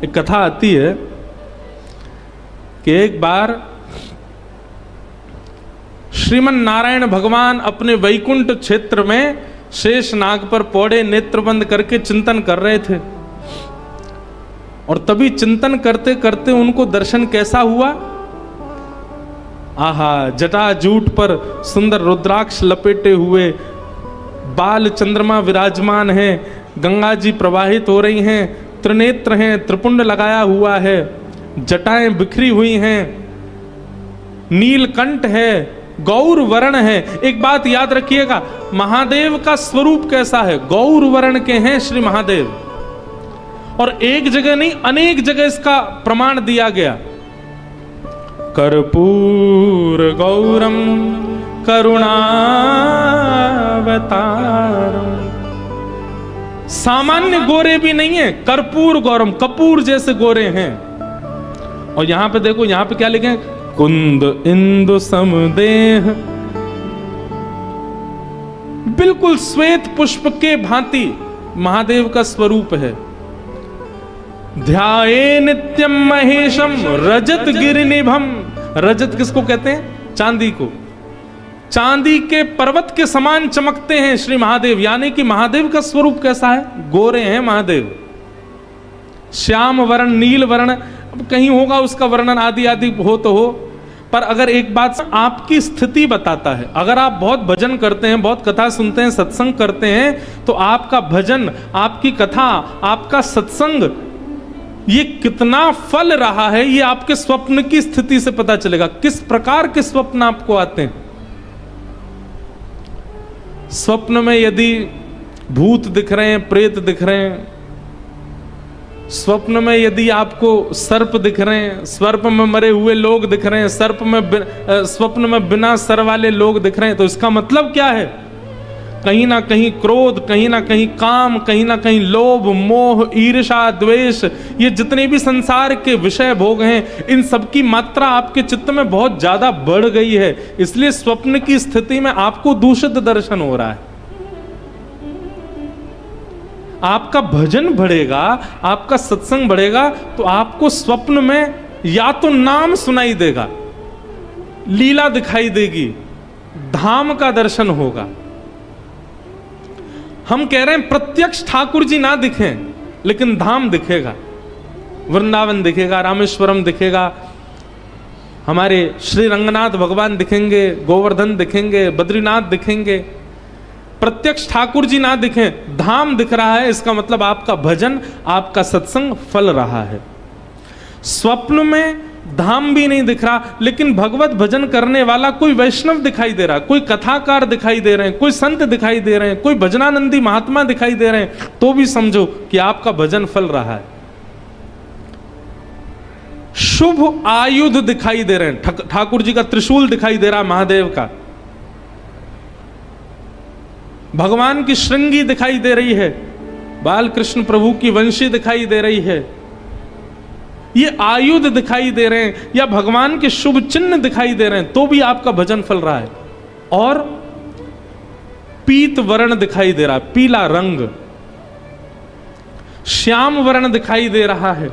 एक कथा आती है कि एक बार श्रीमन नारायण भगवान अपने वैकुंठ क्षेत्र में शेष नाग पर पौड़े नेत्र बंद करके चिंतन कर रहे थे, और तभी चिंतन करते करते उनको दर्शन कैसा हुआ? आहा, जटाजूट पर सुंदर रुद्राक्ष लपेटे हुए बाल चंद्रमा विराजमान है, गंगा जी प्रवाहित हो रही हैं, त्रिनेत्र हैं, त्रिपुंड लगाया हुआ है, जटाएं बिखरी हुई हैं, नीलकंठ है, गौर वर्ण है। एक बात याद रखिएगा, महादेव का स्वरूप कैसा है? गौर वर्ण के हैं श्री महादेव। और एक जगह नहीं, अनेक जगह इसका प्रमाण दिया गया। कर्पूर गौरम करुणावतारम, सामान्य गोरे भी नहीं है, कर्पूर गौरम, कपूर जैसे गोरे हैं। और यहां पे देखो, यहां पे क्या लिखे? कुंद इंदु समदेह, बिल्कुल श्वेत पुष्प के भांति महादेव का स्वरूप है। ध्याये नित्यम महेशम रजत गिरिनिभम, रजत किसको कहते हैं? चांदी को। चांदी के पर्वत के समान चमकते हैं श्री महादेव, यानी कि महादेव का स्वरूप कैसा है? गोरे हैं महादेव। श्याम वर्ण, नील वर्ण, अब कहीं होगा उसका वर्णन आदि आदि हो तो हो, पर अगर एक बात आपकी स्थिति बताता है, अगर आप बहुत भजन करते हैं, बहुत कथा सुनते हैं, सत्संग करते हैं, तो आपका भजन, आपकी कथा, आपका सत्संग ये कितना फल रहा है, ये आपके स्वप्न की स्थिति से पता चलेगा। किस प्रकार के स्वप्न आपको आते हैं? स्वप्न में यदि भूत दिख रहे हैं, प्रेत दिख रहे हैं, स्वप्न में यदि आपको सर्प दिख रहे हैं, सर्प में मरे हुए लोग दिख रहे हैं, स्वप्न में बिना सर वाले लोग दिख रहे हैं, तो इसका मतलब क्या है? कहीं ना कहीं क्रोध, कहीं ना कहीं काम, कहीं ना कहीं लोभ, मोह, ईर्ष्या, द्वेष, ये जितने भी संसार के विषय भोग हैं, इन सब की मात्रा आपके चित्त में बहुत ज्यादा बढ़ गई है। इसलिए स्वप्न की स्थिति में आपको दूषित दर्शन हो रहा है। आपका भजन बढ़ेगा, आपका सत्संग बढ़ेगा, तो आपको स्वप्न में या तो नाम सुनाई देगा, लीला दिखाई देगी, धाम का दर्शन होगा। हम कह रहे हैं प्रत्यक्ष ठाकुर जी ना दिखें, लेकिन धाम दिखेगा, वृंदावन दिखेगा, रामेश्वरम दिखेगा, हमारे श्री रंगनाथ भगवान दिखेंगे, गोवर्धन दिखेंगे, बद्रीनाथ दिखेंगे। प्रत्यक्ष ठाकुर जी ना दिखें, धाम दिख रहा है, इसका मतलब आपका भजन, आपका सत्संग फल रहा है। स्वप्न में धाम भी नहीं दिख रहा, लेकिन भगवत भजन करने वाला कोई वैष्णव दिखाई दे रहा, कोई कथाकार दिखाई दे रहे हैं, कोई संत दिखाई दे रहे हैं, कोई भजनानंदी महात्मा दिखाई दे रहे हैं, तो भी समझो कि आपका भजन फल रहा है। शुभ आयुध दिखाई दे रहे हैं, ठाकुर जी का त्रिशूल दिखाई दे रहा, महादेव का, भगवान की श्रृंगी दिखाई दे रही है, बाल कृष्ण प्रभु की वंशी दिखाई दे रही है, ये आयुध दिखाई दे रहे हैं, या भगवान के शुभ चिन्ह दिखाई दे रहे हैं, तो भी आपका भजन फल रहा है। और पीत वर्ण दिखाई दे रहा है, पीला रंग, श्याम वर्ण दिखाई दे रहा है।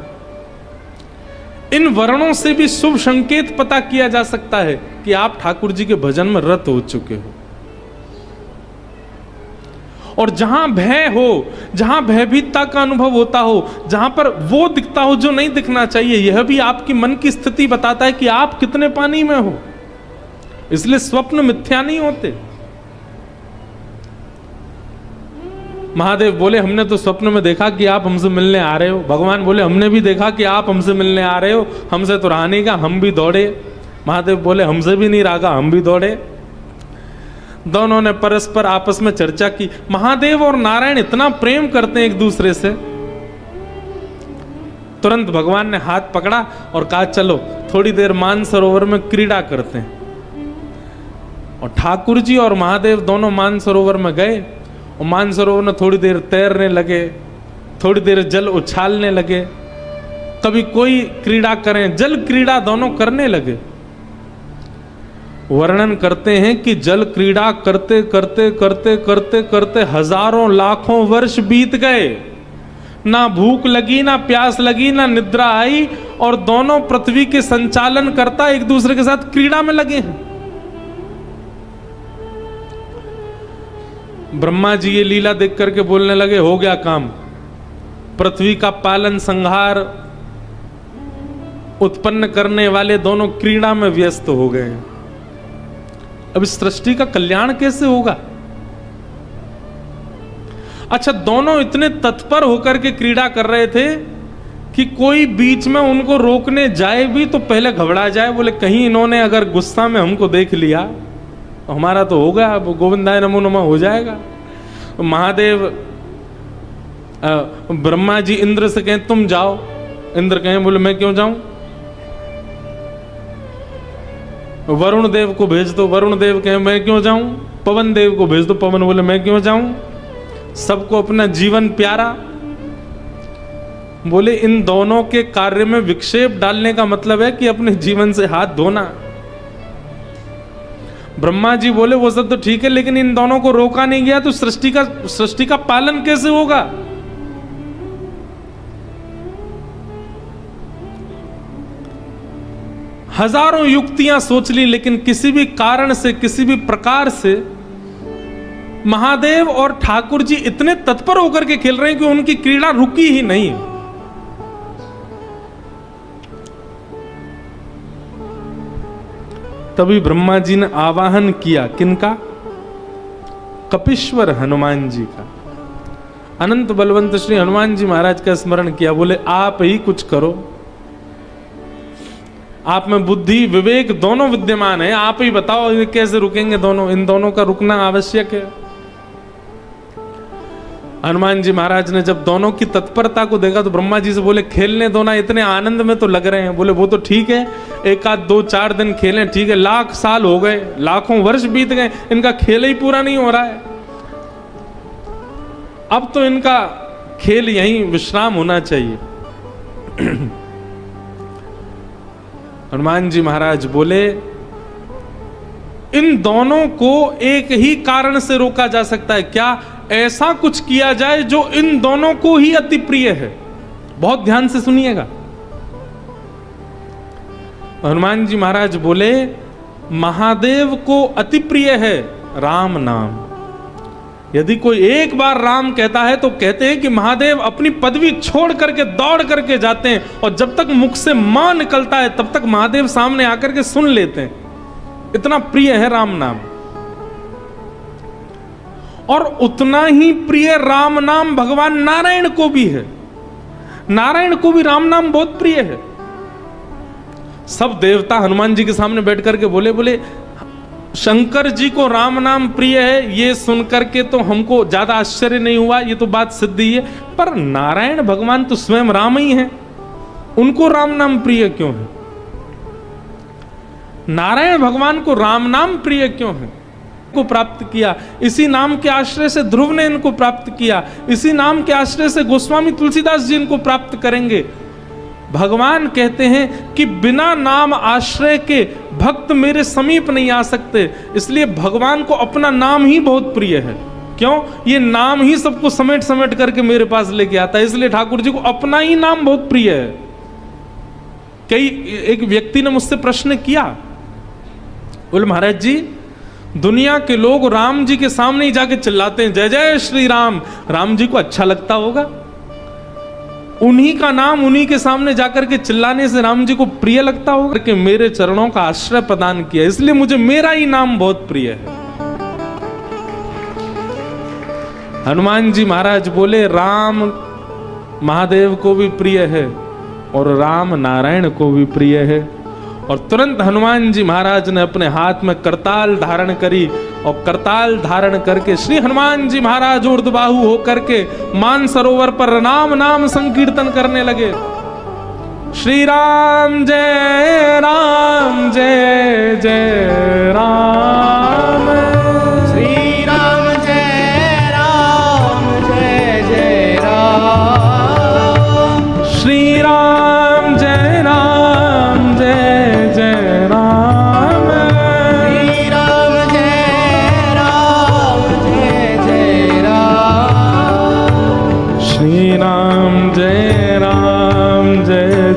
इन वर्णों से भी शुभ संकेत पता किया जा सकता है कि आप ठाकुर जी के भजन में रत हो चुके हो। और जहां भय हो, जहां भयभीतता का अनुभव होता हो, जहां पर वो दिखता हो जो नहीं दिखना चाहिए, यह भी आपकी मन की स्थिति बताता है कि आप कितने पानी में हो। इसलिए स्वप्न मिथ्या नहीं होते। महादेव बोले हमने तो स्वप्न में देखा कि आप हमसे मिलने आ रहे हो, भगवान बोले हमने भी देखा कि आप हमसे मिलने आ रहे हो, हमसे तो रहा नहीं, का हम भी दौड़े। महादेव बोले हमसे भी नहीं रहा, हम भी दौड़े। दोनों ने परस्पर आपस में चर्चा की। महादेव और नारायण इतना प्रेम करते हैं एक दूसरे से, तुरंत भगवान ने हाथ पकड़ा और कहा चलो थोड़ी देर मानसरोवर में क्रीड़ा करते हैं। और ठाकुर जी और महादेव दोनों मानसरोवर में गए और मानसरोवर में थोड़ी देर तैरने लगे, थोड़ी देर जल उछालने लगे, कभी कोई क्रीड़ा करें, जल क्रीड़ा दोनों करने लगे। वर्णन करते हैं कि जल क्रीड़ा करते करते करते करते करते हजारों लाखों वर्ष बीत गए। ना भूख लगी, ना प्यास लगी, ना निद्रा आई, और दोनों पृथ्वी के संचालन करता एक दूसरे के साथ क्रीड़ा में लगे हैं। ब्रह्मा जी ये लीला देख करके बोलने लगे, हो गया काम, पृथ्वी का पालन संहार उत्पन्न करने वाले दोनों क्रीड़ा में व्यस्त हो गए हैं। अब इस सृष्टि का कल्याण कैसे होगा? अच्छा, दोनों इतने तत्पर होकर के क्रीड़ा कर रहे थे कि कोई बीच में उनको रोकने जाए भी तो पहले घबरा जाए, बोले कहीं इन्होंने अगर गुस्सा में हमको देख लिया तो हमारा तो होगा, अब गोविंदाय नमो नमः हो जाएगा। महादेव ब्रह्मा जी इंद्र से कहें तुम जाओ, इंद्र कहें बोले मैं क्यों जाऊं? वरुण देव को भेज दो, वरुण देव कहें मैं क्यों जाऊं? पवन देव को भेज दो, पवन बोले मैं क्यों जाऊं? सबको अपना जीवन प्यारा। बोले इन दोनों के कार्य में विक्षेप डालने का मतलब है कि अपने जीवन से हाथ धोना। ब्रह्मा जी बोले वो सब तो ठीक है, लेकिन इन दोनों को रोका नहीं गया तो सृष्टि का पालन कैसे होगा? हजारों युक्तियां सोच ली, लेकिन किसी भी कारण से, किसी भी प्रकार से महादेव और ठाकुर जी इतने तत्पर होकर के खेल रहे हैं कि उनकी क्रीड़ा रुकी ही नहीं। तभी ब्रह्मा जी ने आवाहन किया, किनका? कपीश्वर हनुमान जी का। अनंत बलवंत श्री हनुमान जी महाराज का स्मरण किया, बोले आप ही कुछ करो, आप में बुद्धि विवेक दोनों विद्यमान है, आप ही बताओ ये कैसे रुकेंगे दोनों, इन दोनों का रुकना आवश्यक है। हनुमान जी महाराज ने जब दोनों की तत्परता को देखा तो ब्रह्मा जी से बोले खेलने दो ना, इतने आनंद में तो लग रहे हैं। बोले वो तो ठीक है, एक आध 2-4 दिन खेलें, ठीक है, लाख साल हो गए, लाखों वर्ष बीत गए, इनका खेल ही पूरा नहीं हो रहा है, अब तो इनका खेल यहीं विश्राम होना चाहिए। हनुमान जी महाराज बोले इन दोनों को एक ही कारण से रोका जा सकता है, क्या? ऐसा कुछ किया जाए जो इन दोनों को ही अति प्रिय है। बहुत ध्यान से सुनिएगा। हनुमान जी महाराज बोले महादेव को अति प्रिय है राम नाम। यदि कोई एक बार राम कहता है तो कहते हैं कि महादेव अपनी पदवी छोड़ करके दौड़ करके जाते हैं, और जब तक मुख से मां निकलता है तब तक महादेव सामने आकर के सुन लेते हैं, इतना प्रिय है राम नाम। और उतना ही प्रिय राम नाम भगवान नारायण को भी है। नारायण को भी राम नाम बहुत प्रिय है। सब देवता हनुमान जी के सामने बैठ करके बोले शंकर जी को राम नाम प्रिय है, ये सुनकर के तो हमको ज्यादा आश्चर्य नहीं हुआ, ये तो बात सिद्ध ही है, पर नारायण भगवान तो स्वयं राम ही है, उनको राम नाम प्रिय क्यों है? नारायण भगवान को राम नाम प्रिय क्यों है? को प्राप्त किया, इसी नाम के आश्रय से ध्रुव ने इनको प्राप्त किया, इसी नाम के आश्रय से गोस्वामी तुलसीदास जी इनको प्राप्त करेंगे। भगवान कहते हैं कि बिना नाम आश्रय के भक्त मेरे समीप नहीं आ सकते, इसलिए भगवान को अपना नाम ही बहुत प्रिय है। क्यों? ये नाम ही सबको समेट समेट करके मेरे पास लेके आता है, इसलिए ठाकुर जी को अपना ही नाम बहुत प्रिय है। एक व्यक्ति ने मुझसे प्रश्न किया, बोले महाराज जी दुनिया के लोग राम जी के सामने ही जाके चिल्लाते हैं जय जय श्री राम, राम जी को अच्छा लगता होगा? उन्हीं का नाम उन्हीं के सामने जाकर के चिल्लाने से राम जी को प्रिय लगता होगा? कि मेरे चरणों का आश्रय प्रदान किया, इसलिए मुझे मेरा ही नाम बहुत प्रिय है। हनुमान जी महाराज बोले राम महादेव को भी प्रिय है और राम नारायण को भी प्रिय है। और तुरंत हनुमान जी महाराज ने अपने हाथ में करताल धारण करी, और करताल धारण करके श्री हनुमान जी महाराज ऊर्ध्वबाहु होकर के मान सरोवर पर राम नाम संकीर्तन करने लगे। श्री राम जय राम जय जय राम, श्री राम जय राम जय जय राम, श्री राम जय राम जय जय राम, श्री राम जय राम जय जय राम, श्री राम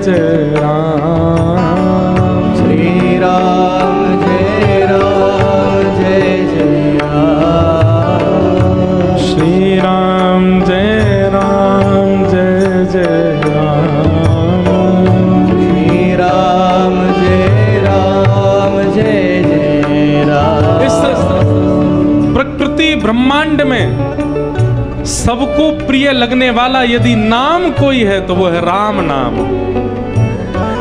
जय राम। श्री राम जय जय राम। श्री राम जय जय राम। श्री राम जय जय राम। इस प्रकृति ब्रह्मांड में सबको प्रिय लगने वाला यदि नाम कोई है तो वो है राम नाम।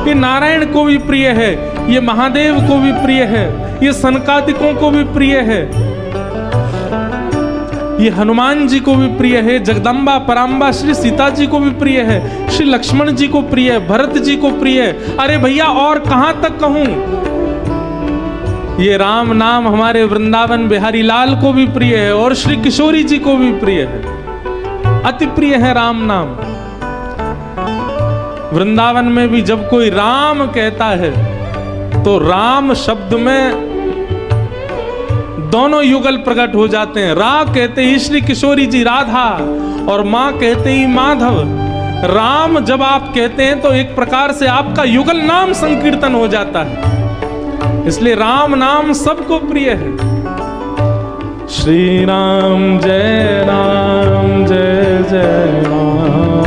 ये नारायण को भी प्रिय है, ये महादेव को भी प्रिय है, ये सनकादिकों को भी प्रिय है, ये हनुमान जी को भी प्रिय है, जगदम्बा पराम्बा श्री सीता जी को भी प्रिय है, श्री लक्ष्मण जी को प्रिय है, भरत जी को प्रिय है। अरे भैया और कहां तक कहूं, ये राम नाम हमारे वृंदावन बिहारी लाल को भी प्रिय है और श्री किशोरी जी को भी प्रिय है, अति प्रिय है राम नाम। वृंदावन में भी जब कोई राम कहता है तो राम शब्द में दोनों युगल प्रकट हो जाते हैं। रा कहते ही श्री किशोरी जी राधा और मां कहते ही माधव। राम जब आप कहते हैं तो एक प्रकार से आपका युगल नाम संकीर्तन हो जाता है, इसलिए राम नाम सबको प्रिय है। श्री राम जय जय राम।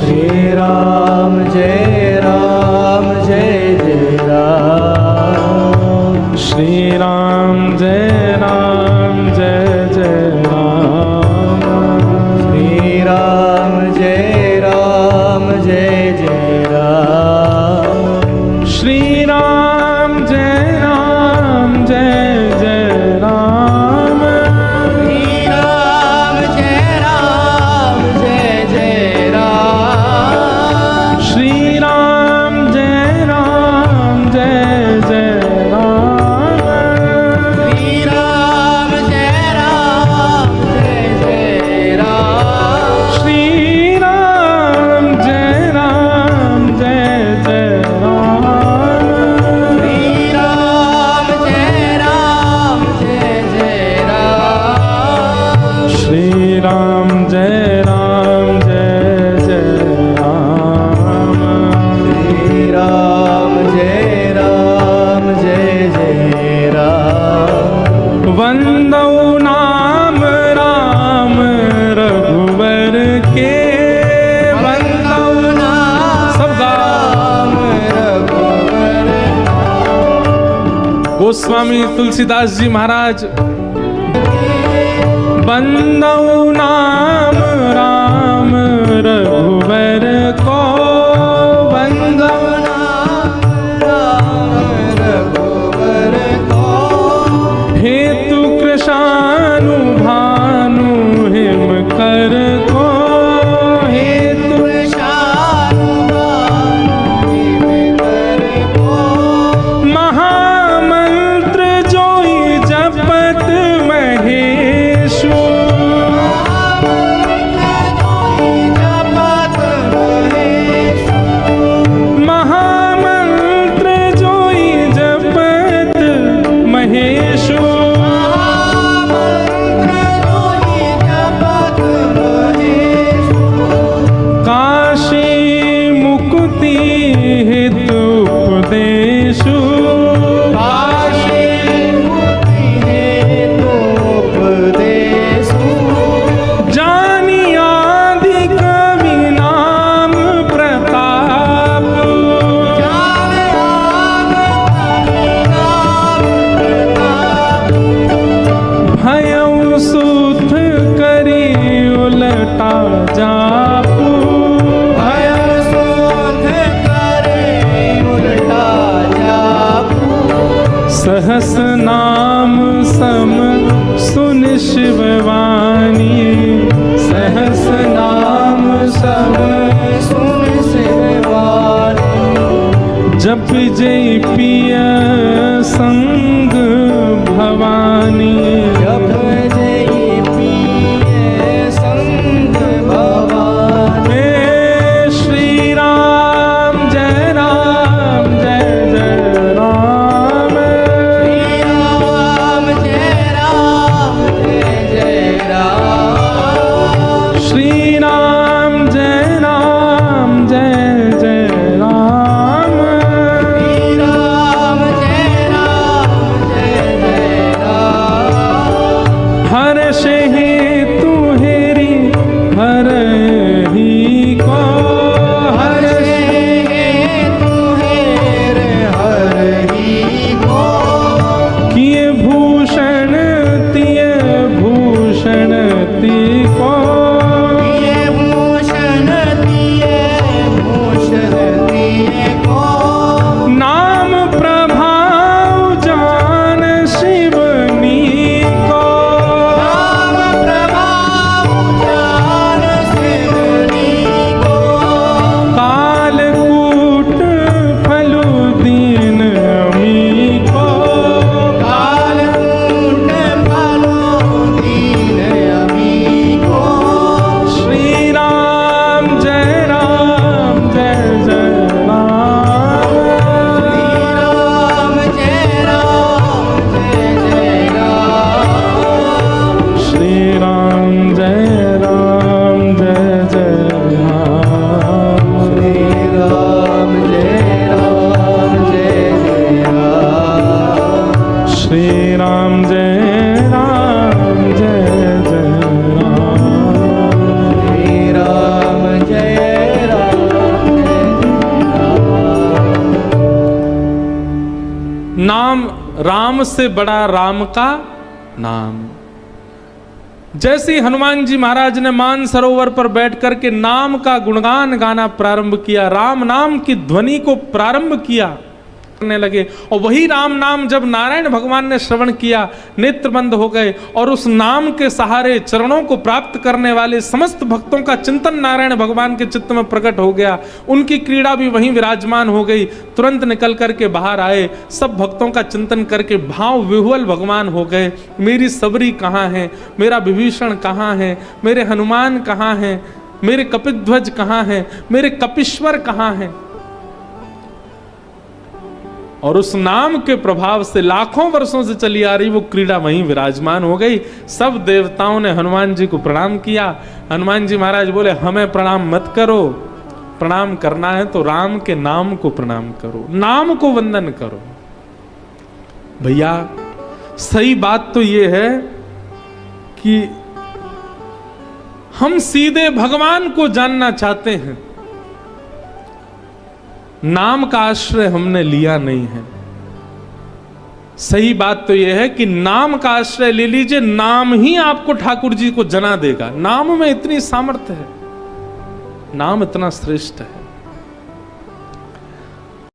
श्री राम जय जय राम। श्री राम जय जय राम। श्री राम जय जय राम। श्री राम जय जय राम। श्री राम जय जय राम। श्री राम जय जय राम। श्री राम जय जय राम। श्री राम जय जय राम। श्री राम जय जय राम। श्री राम जय जय राम। श्री राम जय जय राम। वंदौ नाम राम रघुवर के। वंदौ सब राम रघुवर। गोस्वामी तुलसीदास जी महाराज। वंदौ नाम राम रघुवर को। वंदौ राम रघुवर को। हेतु कृशानु भानु हिम कर को। हेतु महामंत्र जोई जपत महेशु। राम से बड़ा राम का नाम। जैसे ही हनुमान जी महाराज ने मानसरोवर पर बैठ करके नाम का गुणगान गाना प्रारंभ किया, राम नाम की ध्वनि को प्रारंभ किया करने लगे, और वही राम नाम जब नारायण भगवान ने श्रवण किया, नेत्र बंद हो गए, और उस नाम के सहारे चरणों को प्राप्त करने वाले समस्त भक्तों का चिंतन नारायण भगवान के चित्त में प्रकट हो गया। उनकी क्रीड़ा भी वहीं विराजमान हो गई। तुरंत निकल करके बाहर आए, सब भक्तों का चिंतन करके भाव विह्वल भगवान हो गए। मेरी सबरी कहाँ है, मेरा विभीषण कहाँ है, मेरे हनुमान कहाँ हैं, मेरे कपिध्वज कहाँ हैं, मेरे कपीश्वर कहाँ हैं। और उस नाम के प्रभाव से लाखों वर्षों से चली आ रही वो क्रीड़ा वहीं विराजमान हो गई। सब देवताओं ने हनुमान जी को प्रणाम किया। हनुमान जी महाराज बोले, हमें प्रणाम मत करो, प्रणाम करना है तो राम के नाम को प्रणाम करो, नाम को वंदन करो। भैया सही बात तो ये है कि हम सीधे भगवान को जानना चाहते हैं, नाम का आश्रय हमने लिया नहीं है। सही बात तो यह है कि नाम का आश्रय ले लीजिए, नाम ही आपको ठाकुर जी को जना देगा। नाम में इतनी सामर्थ्य है, नाम इतना श्रेष्ठ है।